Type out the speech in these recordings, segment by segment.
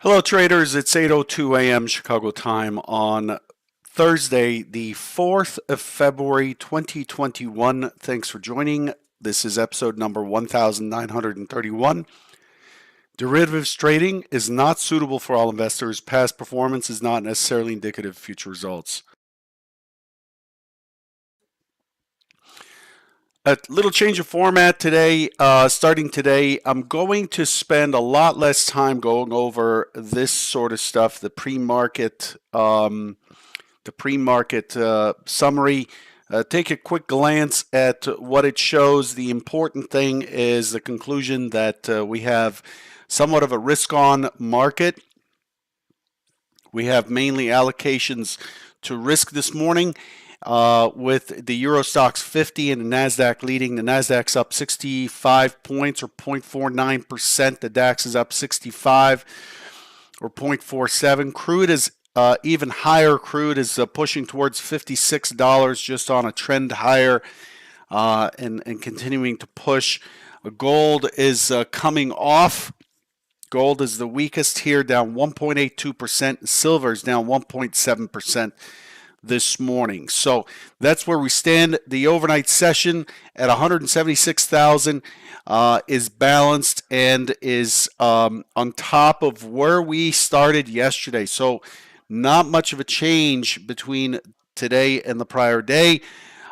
Hello traders, it's 8:02 a.m. Chicago time on Thursday, the 4th of February 2021. Thanks for joining. This is episode number 1931. Derivatives trading is not suitable for all investors. Past performance is not necessarily indicative of future results. A little change of format today. Starting today, I'm going to spend a lot less time going over this sort of stuff, the pre-market summary. Take a quick glance at what it shows. The important thing is the conclusion that we have somewhat of a risk-on market. We have mainly allocations to risk this morning. With the Euro Stoxx 50 and the NASDAQ leading. The NASDAQ's up 65 points or 0.49%. The DAX is up 65 or 0.47. Crude is even higher. Crude is pushing towards $56 just on a trend higher and continuing to push. Gold is coming off. Gold is the weakest here, down 1.82%. Silver is down 1.7%. This morning. So that's where we stand. The overnight session at 176,000 is balanced and is on top of where we started yesterday. So not much of a change between today and the prior day.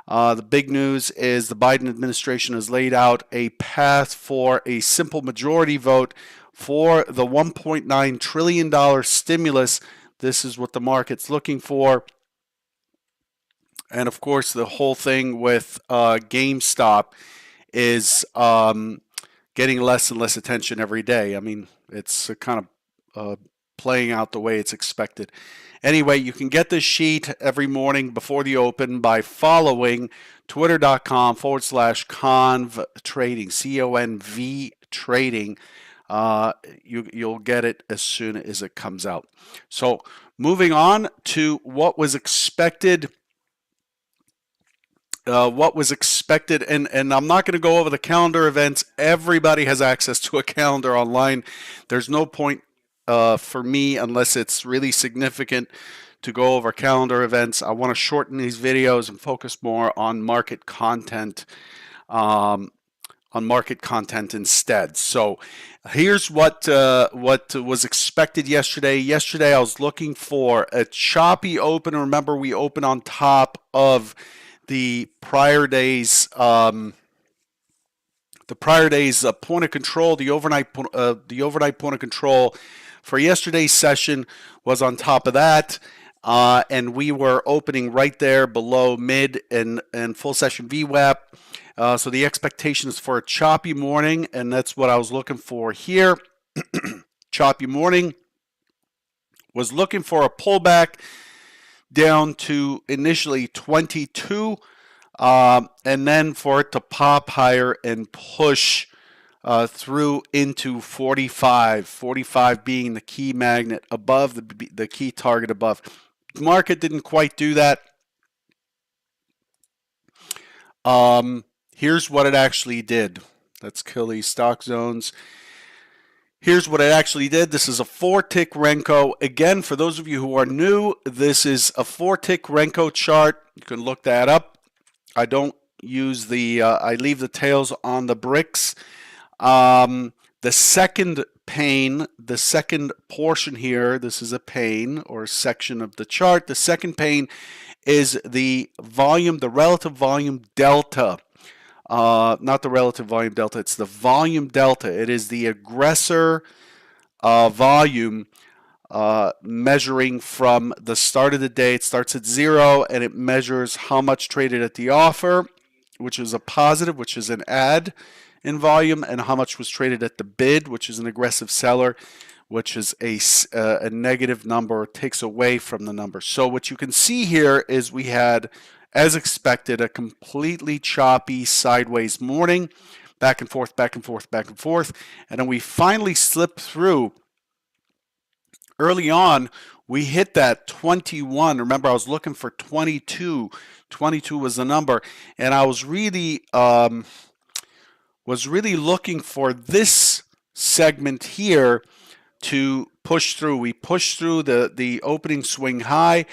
The big news is the Biden administration has laid out a path for a simple majority vote for the $1.9 trillion stimulus. This is what the market's looking for. And of course, the whole thing with GameStop is getting less and less attention every day. I mean, it's kind of playing out the way it's expected. Anyway, you can get this sheet every morning before the open by following twitter.com/conv trading, CONV trading. You'll get it as soon as it comes out. So moving on to what was expected. And I'm not going to go over the calendar events. Everybody has access to a calendar online. There's no point for me, unless it's really significant, to go over calendar events. I want to shorten these videos and focus more on market content, instead. So here's what was expected yesterday. Yesterday I was looking for a choppy open. Remember, we open on top of the prior day's point of control. The overnight point of control for yesterday's session was on top of that, and we were opening right there below mid and full session VWAP. So the expectation is for a choppy morning, and that's what I was looking for here. Choppy morning. Was looking for a pullback down to initially 22, and then for it to pop higher and push through into 45. 45 being the key magnet above, the key target above. The market didn't quite do that. Here's what it actually did. Let's kill these stock zones. Here's what it actually did. This is a 4-tick Renko. Again, for those of you who are new, this is a 4-tick Renko chart. You can look that up. I don't use I leave the tails on the bricks. The second pane, the second portion here, this is a pane or a section of the chart. The second pane is the volume, the relative volume delta. Not the relative volume delta, it's the volume delta. It is the aggressor volume measuring from the start of the day. It starts at 0 and it measures how much traded at the offer, which is a positive, which is an add in volume, and how much was traded at the bid, which is an aggressive seller, which is a negative number, takes away from the number. So what you can see here is we had, as expected, a completely choppy sideways morning, back and forth, back and forth, back and forth, and then we finally slipped through. Early on, we hit that 21. Remember, I was looking for 22. 22 was the number, and I was really looking for this segment here to push through. We pushed through the opening swing high,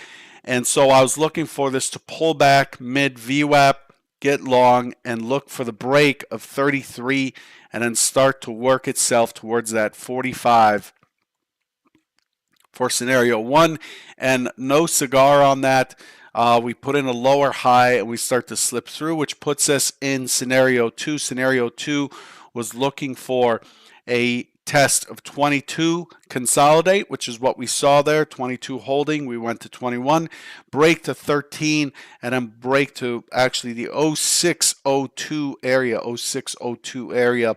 and so I was looking for this to pull back mid VWAP, get long, and look for the break of 33, and then start to work itself towards that 45 for scenario 1, and no cigar on that. We put in a lower high and we start to slip through, which puts us in scenario 2. Scenario 2 was looking for a test of 22, consolidate, which is what we saw there, 22 holding. We went to 21, break to 13, and then break to actually the 0602 area, 0602 area.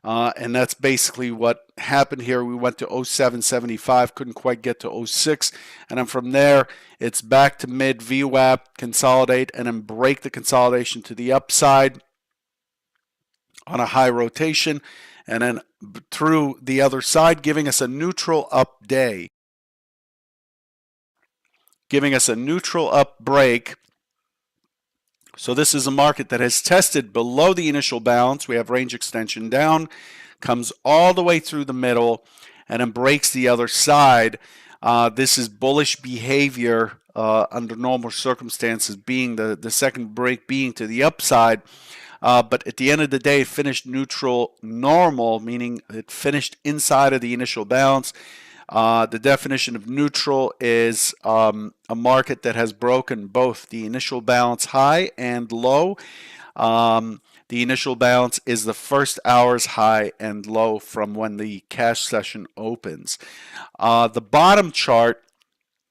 And that's basically what happened here. We went to 0775, couldn't quite get to 06, and then from there it's back to mid VWAP, consolidate, and then break the consolidation to the upside on a high rotation, and then through the other side, giving us a neutral up day, giving us a neutral up break. So this is a market that has tested below the initial balance. We have range extension down, comes all the way through the middle, and then breaks the other side. This is bullish behavior under normal circumstances, being the second break being to the upside. But at the end of the day, it finished neutral normal, meaning it finished inside of the initial balance. The definition of neutral is a market that has broken both the initial balance high and low. The initial balance is the first hour's high and low from when the cash session opens. The bottom chart,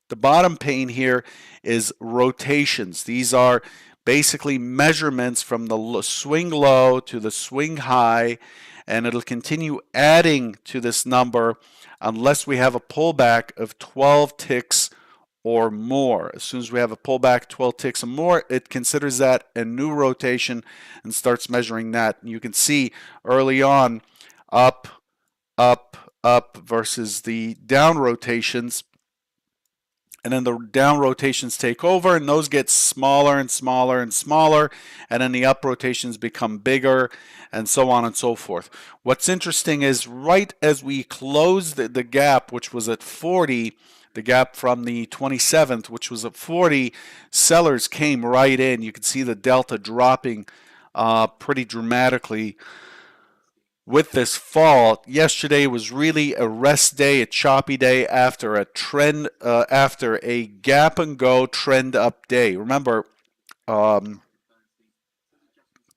the bottom pane here is rotations. These are basically measurements from the swing low to the swing high, and it'll continue adding to this number unless we have a pullback of 12 ticks or more. As soon as we have a pullback 12 ticks or more, it considers that a new rotation and starts measuring that. And you can see early on up, up, up versus the down rotations. And then the down rotations take over, and those get smaller and smaller and smaller, and then the up rotations become bigger, and so on and so forth. What's interesting is right as we closed the gap, which was at 40, the gap from the 27th, which was at 40, sellers came right in. You can see the delta dropping pretty dramatically with this fall. Yesterday was really a rest day, a choppy day after a trend, after a gap and go trend up day. Remember,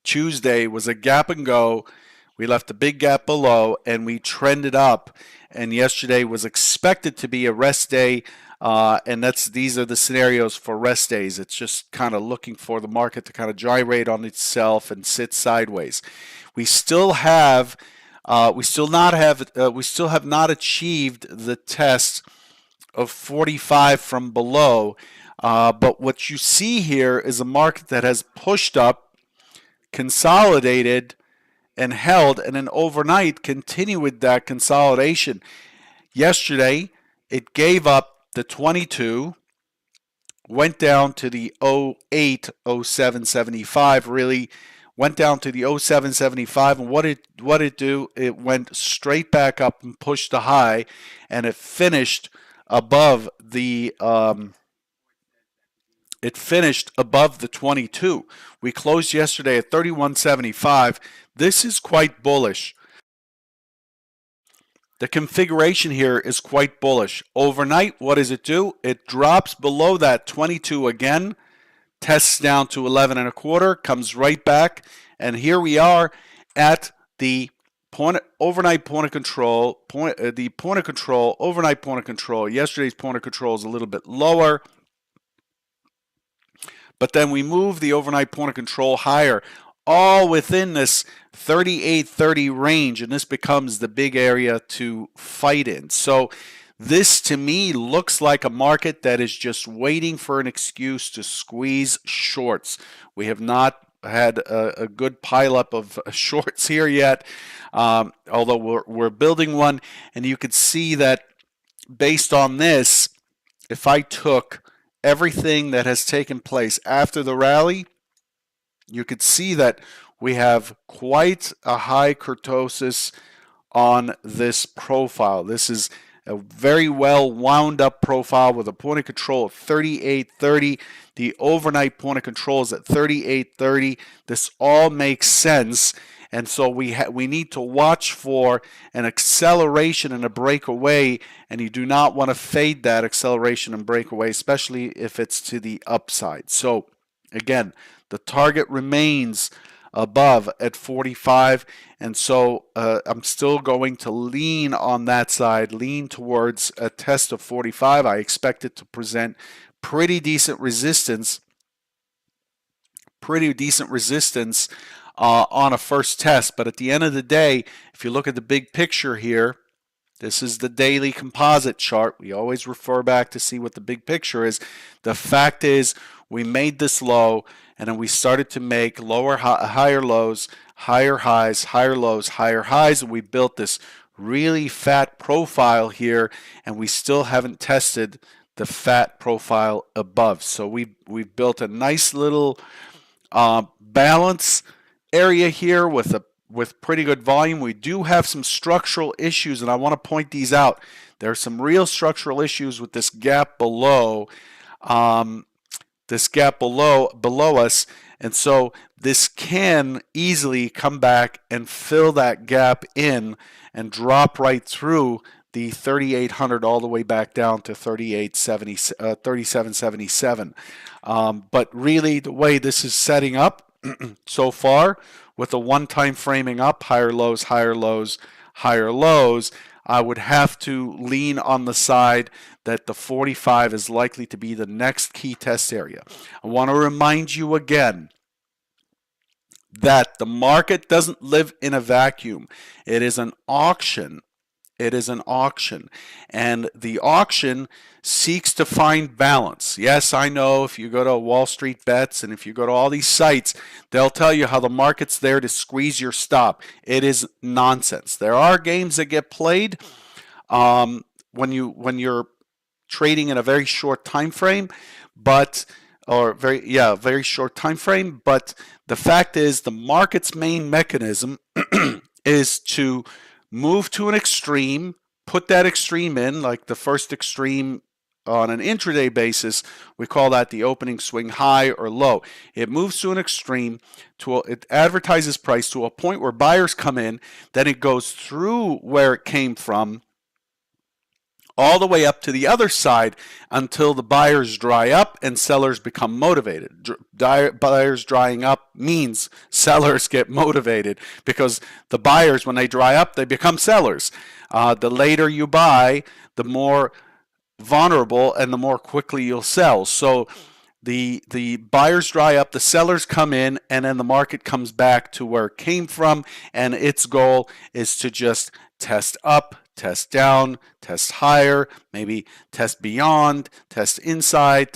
Tuesday was a gap and go. We left a big gap below and we trended up. And yesterday was expected to be a rest day. And these are the scenarios for rest days. It's just kind of looking for the market to kind of gyrate on itself and sit sideways. We still have not achieved the test of 45 from below. But what you see here is a market that has pushed up, consolidated, and held, and then overnight continue with that consolidation. Yesterday, it gave up the 22, went down to the 08, 0775, really went down to the 0775, and what it do? It went straight back up and pushed the high, and it finished above the 22. We closed yesterday at 31.75. This is quite bullish. The configuration here is quite bullish. Overnight, what does it do? It drops below that 22 again, tests down to 11 and a quarter, comes right back, and here we are at the overnight point of control. Overnight point of control. Yesterday's point of control is a little bit lower, but then we move the overnight point of control higher, all within this 38.30 range, and this becomes the big area to fight in. So this to me looks like a market that is just waiting for an excuse to squeeze shorts. We have not had a good pileup of shorts here yet, although we're building one, and you could see that based on this, if I took everything that has taken place after the rally, you could see that we have quite a high kurtosis on this profile. This is a very well wound up profile with a point of control of 38.30. The overnight point of control is at 38.30. This all makes sense. And so we need to watch for an acceleration and a breakaway, and you do not want to fade that acceleration and breakaway, especially if it's to the upside. So again, the target remains above at 45, and so I'm still going to lean on that side, lean towards a test of 45. I expect it to present pretty decent resistance on a first test. But at the end of the day, if you look at the big picture here, this is the daily composite chart. We always refer back to see what the big picture is. The fact is, we made this low, and then we started to make higher lows, higher highs, higher lows, higher highs, and we built this really fat profile here, and we still haven't tested the fat profile above. So we've built a nice little balance area here with pretty good volume. We do have some structural issues, and I want to point these out. There are some real structural issues with this gap below, below us, and so this can easily come back and fill that gap in and drop right through the 3,800 all the way back down to 3777. But really, the way this is setting up so far, with a one-time framing up, higher lows, higher lows, higher lows, I would have to lean on the side that the 45 is likely to be the next key test area. I want to remind you again that the market doesn't live in a vacuum. It is an auction. It is an auction, and the auction seeks to find balance. Yes, I know if you go to Wall Street Bets and if you go to all these sites, they'll tell you how the market's there to squeeze your stop. It is nonsense. There are games that get played when you're trading in a very short time frame, very short time frame. But the fact is, the market's main mechanism is to move to an extreme, put that extreme in, like the first extreme on an intraday basis, we call that the opening swing high or low. It moves to an extreme, it advertises price to a point where buyers come in, then it goes through where it came from, all the way up to the other side until the buyers dry up and sellers become motivated. Buyers drying up means sellers get motivated, because the buyers, when they dry up, they become sellers. The later you buy, the more vulnerable and the more quickly you'll sell. So the buyers dry up, the sellers come in, and then the market comes back to where it came from, and its goal is to just test up, test down, test higher, maybe test beyond, test inside,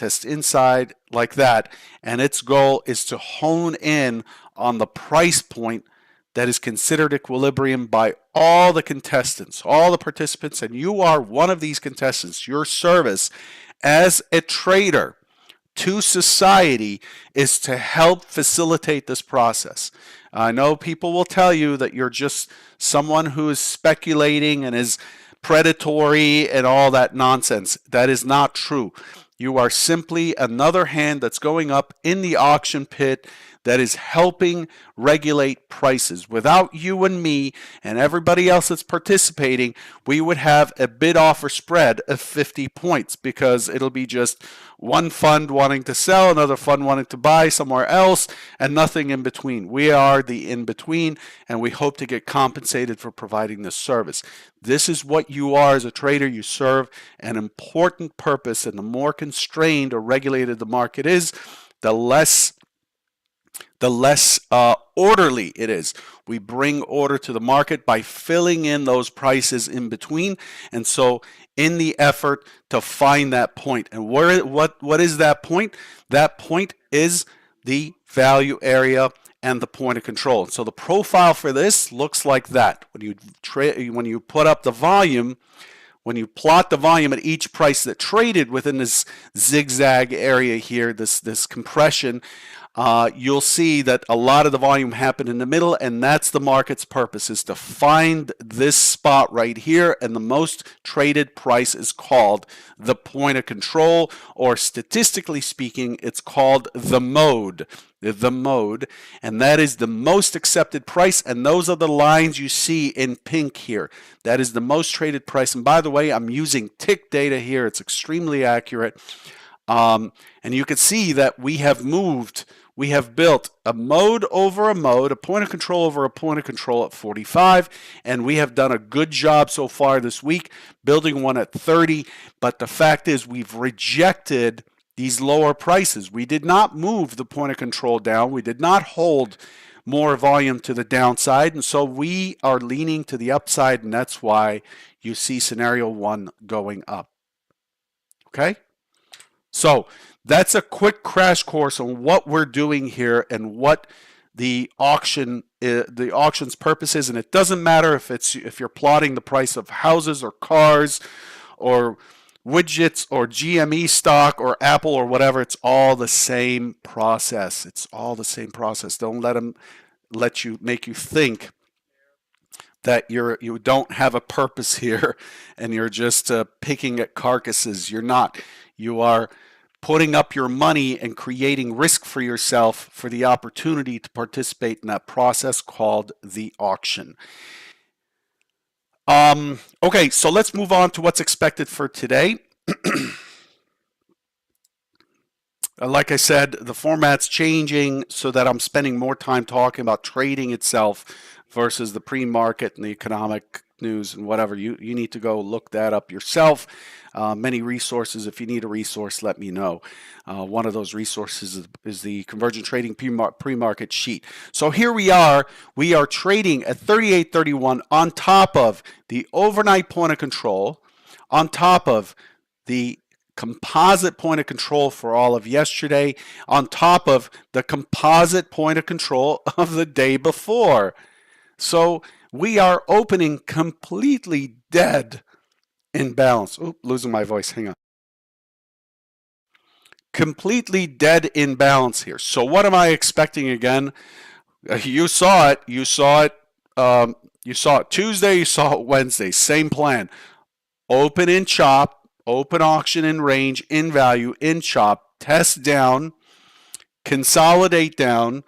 like that. And its goal is to hone in on the price point that is considered equilibrium by all the contestants, all the participants, and you are one of these contestants. Your service as a trader to society is to help facilitate this process. I know people will tell you that you're just someone who is speculating and is predatory and all that nonsense. That is not true. You are simply another hand that's going up in the auction pit that is helping regulate prices. Without you and me and everybody else that's participating, we would have a bid-offer spread of 50 points, because it'll be just one fund wanting to sell, another fund wanting to buy somewhere else, and nothing in between. We are the in-between, and we hope to get compensated for providing this service. This is what you are as a trader. You serve an important purpose, and the more constrained or regulated the market is, the less orderly it is. We bring order to the market by filling in those prices in between, and so in the effort to find that point. And what is that point? That point is the value area and the point of control. So the profile for this looks like that. When you put up the volume, when you plot the volume at each price that traded within this zigzag area here, this compression, you'll see that a lot of the volume happened in the middle, and that's the market's purpose, is to find this spot right here, and the most traded price is called the point of control, or statistically speaking, it's called the mode. The mode, and that is the most accepted price, and those are the lines you see in pink here. That is the most traded price, and by the way, I'm using tick data here. It's extremely accurate. And you can see that we have built a mode over a mode, a point of control over a point of control at 45, and we have done a good job so far this week building one at 30, but the fact is we've rejected these lower prices. We did not move the point of control down. We did not hold more volume to the downside, and so we are leaning to the upside, and that's why you see scenario 1 going up. Okay? So that's a quick crash course on what we're doing here and what the auction's purpose is. And it doesn't matter if you're plotting the price of houses or cars or widgets or GME stock or Apple or whatever. It's all the same process. It's all the same process. Don't let them make you think that you don't have a purpose here and you're just picking at carcasses. You're not. You are putting up your money and creating risk for yourself for the opportunity to participate in that process called the auction. Okay, so let's move on to what's expected for today. Like I said, the format's changing so that I'm spending more time talking about trading itself versus the pre-market and the economic news and whatever. You need to go look that up yourself. Many resources. If you need a resource, let me know. One of those resources is the Convergent Trading pre-market sheet. So here we are trading at 38.31 on top of the overnight point of control, on top of the composite point of control for all of yesterday, on top of the composite point of control of the day before. So we are opening completely dead in balance. Oop, losing my voice. Hang on. Completely dead in balance here. So what am I expecting again? You saw it. You saw it. You saw it Tuesday. You saw it Wednesday. Same plan. Open in chop. Open auction in range, in value, in chop. Test down. Consolidate down.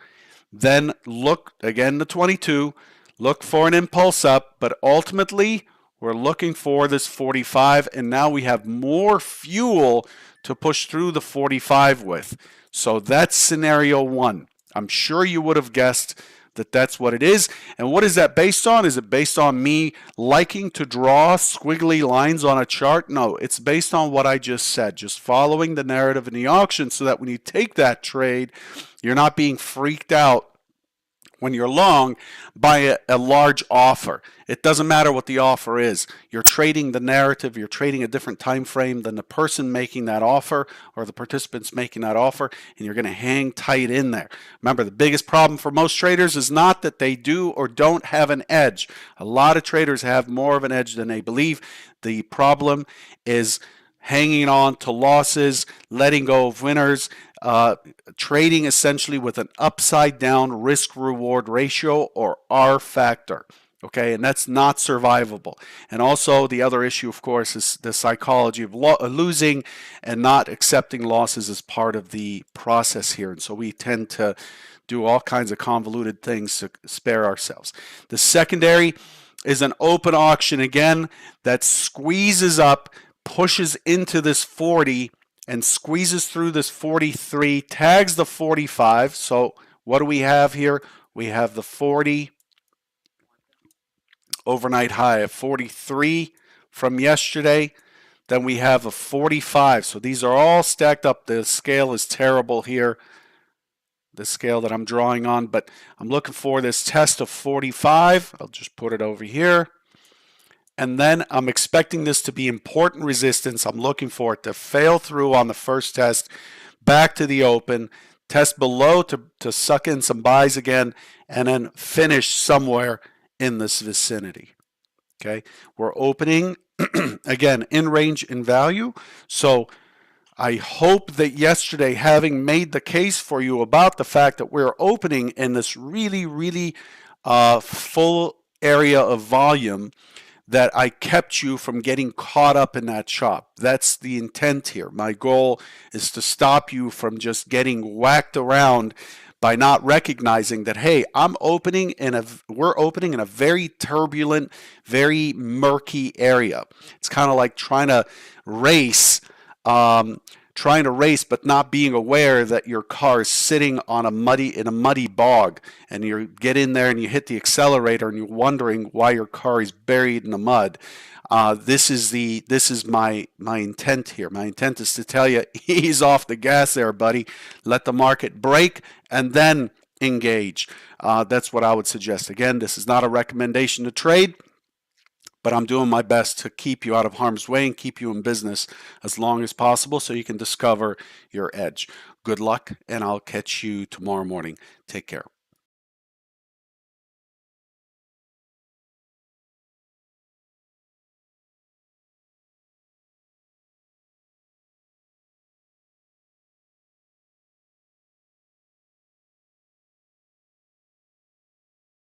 Then look again to 22. Look for an impulse up. But ultimately, we're looking for this 45, and now we have more fuel to push through the 45 with. So that's scenario 1. I'm sure you would have guessed that that's what it is. And what is that based on? Is it based on me liking to draw squiggly lines on a chart? No, it's based on what I just said, just following the narrative in the auction so that when you take that trade, you're not being freaked out when you're long by a large offer. It doesn't matter what the offer is. You're trading the narrative. You're trading a different time frame than the person making that offer or the participants making that offer, and you're going to hang tight in there. Remember, the biggest problem for most traders is not that they do or don't have an edge. A lot of traders have more of an edge than they believe. The problem is hanging on to losses, letting go of winners, trading essentially with an upside down risk reward ratio, or R factor. Okay, and that's not survivable. And also the other issue, of course, is the psychology of losing and not accepting losses as part of the process here. And so we tend to do all kinds of convoluted things to spare ourselves. The secondary is an open auction again that squeezes up, pushes into this 40 and squeezes through this 43, tags the 45. So what do we have here? We have the 40 overnight high of 43 from yesterday. Then we have a 45. So these are all stacked up. The scale is terrible here, the scale that I'm drawing on, but I'm looking for this test of 45. I'll just put it over here. And then I'm expecting this to be important resistance. I'm looking for it to fail through on the first test, back to the open, test below to suck in some buys again, and then finish somewhere in this vicinity. Okay, we're opening again in range in value. So I hope that yesterday, having made the case for you about the fact that we're opening in this really full area of volume, that I kept you from getting caught up in that chop. That's the intent here. My goal is to stop you from just getting whacked around by not recognizing that, hey, we're opening in a very turbulent, very murky area. It's kind of like race um, trying to race but not being aware that your car is sitting on in a muddy bog, and you get in there and you hit the accelerator and you're wondering why your car is buried in the mud. This is my intent here. My intent is to tell you, ease off the gas there, buddy. Let the market break and then engage. That's what I would suggest. Again, this is not a recommendation to trade, but I'm doing my best to keep you out of harm's way and keep you in business as long as possible so you can discover your edge. Good luck, and I'll catch you tomorrow morning. Take care.